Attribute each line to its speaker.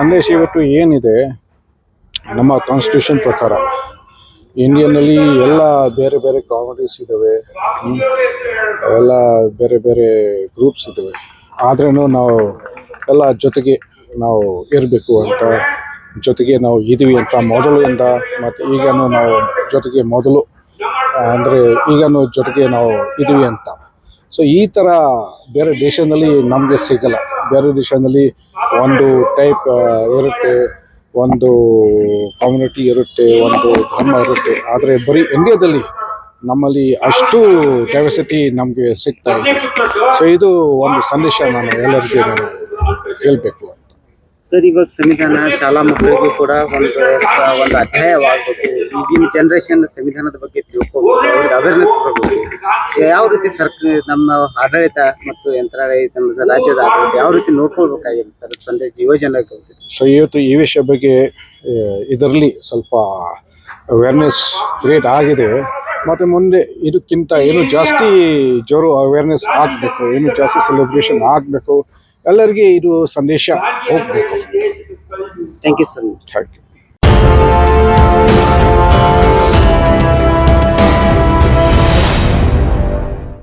Speaker 1: ಸಂದೇಶ ಇವತ್ತು ಏನಿದೆ, ನಮ್ಮ ಕಾನ್ಸ್ಟಿಟ್ಯೂಷನ್ ಪ್ರಕಾರ ಇಂಡಿಯನ್ನಲ್ಲಿ ಎಲ್ಲ ಬೇರೆ ಬೇರೆ ಕಾಮಿಟೀಸ್ ಇದ್ದಾವೆ, ಎಲ್ಲ ಬೇರೆ ಬೇರೆ ಗ್ರೂಪ್ಸ್ ಇದ್ದಾವೆ. ಆದ್ರೂ ನಾವು ಎಲ್ಲ ಜೊತೆಗೆ ನಾವು ಇರಬೇಕು ಅಂತ, ಜೊತೆಗೆ ನಾವು ಇದ್ದೀವಿ ಅಂತ ಮೊದಲಿಂದ, ಮತ್ತು ಈಗನೂ ನಾವು ಜೊತೆಗೆ ಅಂದರೆ ಈಗನೂ ಜೊತೆಗೆ ನಾವು ಇದ್ದೀವಿ ಅಂತ. ಸೊ ಈ ಥರ ಬೇರೆ ದೇಶದಲ್ಲಿ ನಮಗೆ ಸಿಗಲ್ಲ. ಬೇರೆ ದೇಶದಲ್ಲಿ ಒಂದು ಟೈಪ್ ಇರುತ್ತೆ, ಒಂದು ಕಮ್ಯುನಿಟಿ ಇರುತ್ತೆ, ಒಂದು ಧರ್ಮ ಇರುತ್ತೆ. ಆದರೆ ಬರೀ ಇಂಡಿಯಾದಲ್ಲಿ ನಮ್ಮಲ್ಲಿ ಅಷ್ಟು ಡೈವರ್ಸಿಟಿ ನಮಗೆ ಸಿಗ್ತಾ ಇದೆ. ಸೊ ಇದು ಒಂದು ಸಂದೇಶ ನಾನು ಎಲ್ಲರಿಗೂ ನಾನು ಹೇಳಬೇಕು ಅಂತ.
Speaker 2: ಸರ್, ಇವಾಗ ಸಂವಿಧಾನ ಶಾಲಾ ಮಕ್ಕಳಿಗೂ ಕೂಡ ಒಂದು ಅಧ್ಯಾಯವಾಗಬೇಕು. ಈಗಿನ ಜನರೇಷನ್ ಸಂವಿಧಾನದ ಬಗ್ಗೆ ತಿಳ್ಕೋಬೇಕು, ಅವ್ರಿಗೆ ಅವೇರ್ನೆಸ್ ಕೊಡಬೇಕು. ಯಾವ ರೀತಿ ನಮ್ಮ ಆಡಳಿತ ಮತ್ತು ಯಂತ್ರಾಡಳಿತ ರಾಜ್ಯದ ಆಡಳಿತ ಯಾವ ರೀತಿ ನೋಡ್ಕೊಳ್ಬೇಕಾಗಿರುತ್ತೆ ಸಂದೇಶ ಯುವ ಜನರಿಗೆ?
Speaker 1: ಸೊ ಇವತ್ತು ಈ ವಿಷಯ ಬಗ್ಗೆ ಇದರಲ್ಲಿ ಸ್ವಲ್ಪ ಅವೇರ್ನೆಸ್ ಕ್ರಿಯೇಟ್ ಆಗಿದೆ, ಮತ್ತು ಮುಂದೆ ಇದಕ್ಕಿಂತ ಏನು ಜಾಸ್ತಿ ಜೋರು ಅವೇರ್ನೆಸ್ ಆಗಬೇಕು, ಏನು ಜಾಸ್ತಿ ಸೆಲೆಬ್ರೇಷನ್ ಆಗಬೇಕು, ಎಲ್ಲರಿಗೆ ಇದು ಸಂದೇಶ ಹೋಗಬೇಕು.
Speaker 2: Thank you sir.
Speaker 1: Thank you.